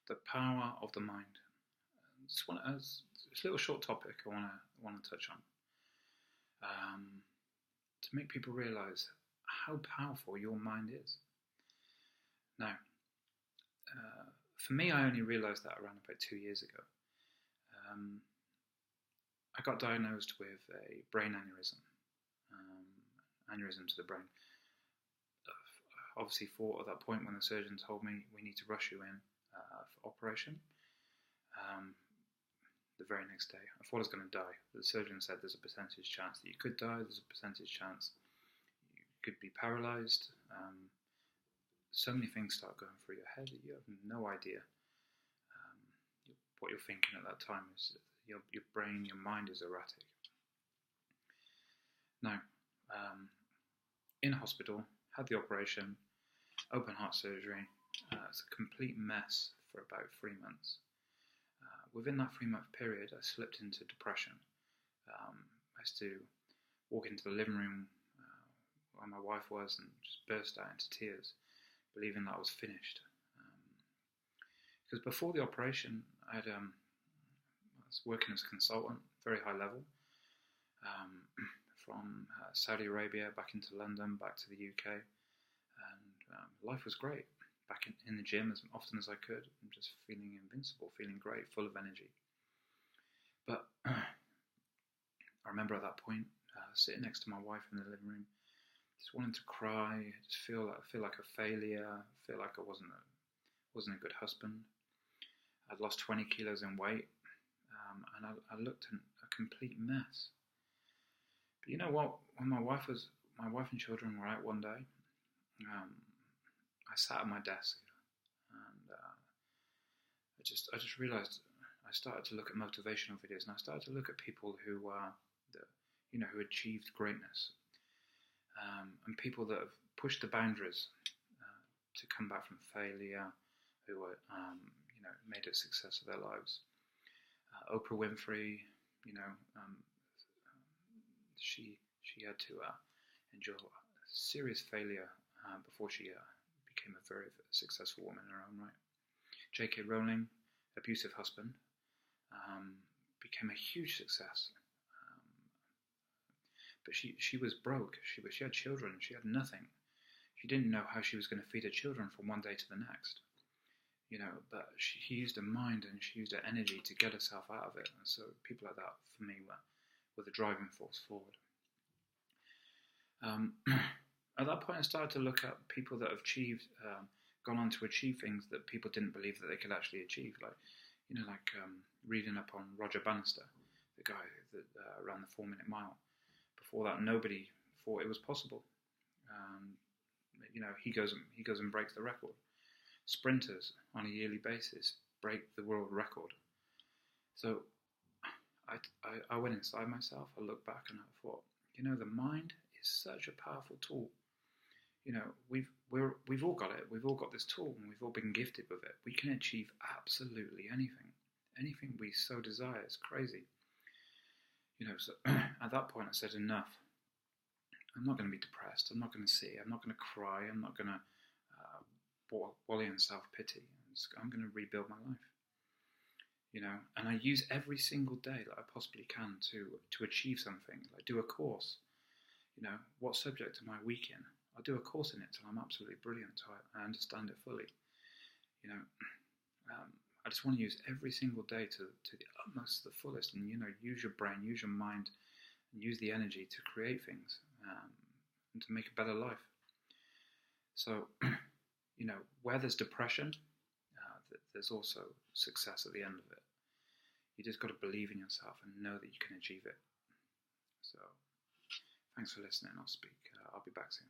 the power of the mind. Just want as a little short topic I want to touch on, to make people realise how powerful your mind is. Now, for me, I only realised that around about 2 years ago. I got diagnosed with a brain aneurysm, aneurysm to the brain. Obviously, thought at that point when the surgeon told me we need to rush you in for operation. The very next day, I thought I was going to die. The surgeon said there's a percentage chance that you could die, there's a percentage chance you could be paralysed. So many things start going through your head that you have no idea what you're thinking at that time. Is your brain, your mind is erratic. Now, in hospital, had the operation, open heart surgery. It's a complete mess for about 3 months. Within that 3-month period, I slipped into depression. I used to walk into the living room where my wife was and just burst out into tears, believing that I was finished. Because before the operation, I was working as a consultant, very high level, from Saudi Arabia back into London, back to the UK, and life was great. Back in the gym as often as I could, and just feeling invincible, feeling great, full of energy. But I remember at that point, sitting next to my wife in the living room, just wanting to cry, just feel like a failure, feel like I wasn't a good husband. I'd lost 20 kilos in weight, and I looked a complete mess. But you know what? When my wife and children were out one day, I sat at my desk, and I just realised I started to look at motivational videos, and I started to look at people who who achieved greatness, and people that have pushed the boundaries to come back from failure, who were made a success of their lives. Oprah Winfrey, she had to endure serious failure before she became a very successful woman in her own right. J.K. Rowling, abusive husband, became a huge success. But she was broke. She had children. She had nothing. She didn't know how she was going to feed her children from one day to the next. But she used her mind and she used her energy to get herself out of it. And so people like that, for me, were the driving force forward. At that point, I started to look at people that have gone on to achieve things that people didn't believe that they could actually achieve. Like reading up on Roger Bannister, the guy that ran the 4-minute mile. Before that, nobody thought it was possible. He goes and breaks the record. Sprinters on a yearly basis break the world record. So I went inside myself. I looked back and I thought, the mind is such a powerful tool. We've all got it. We've all got this tool, and we've all been gifted with it. We can achieve absolutely anything we so desire. It's crazy. So at that point I said, enough. I'm not going to be depressed. I'm not going to sit. I'm not going to cry. I'm not going to wallow in self-pity. I'm going to rebuild my life. And I use every single day that I possibly can to achieve something. Like do a course. What subject am I weak in? I'll do a course in it till I'm absolutely brilliant, so I understand it fully. I just want to use every single day to the utmost, the fullest, and use your brain, use your mind, and use the energy to create things and to make a better life. So, where there's depression, there's also success at the end of it. You just got to believe in yourself and know that you can achieve it. So, thanks for listening. I'll be back soon.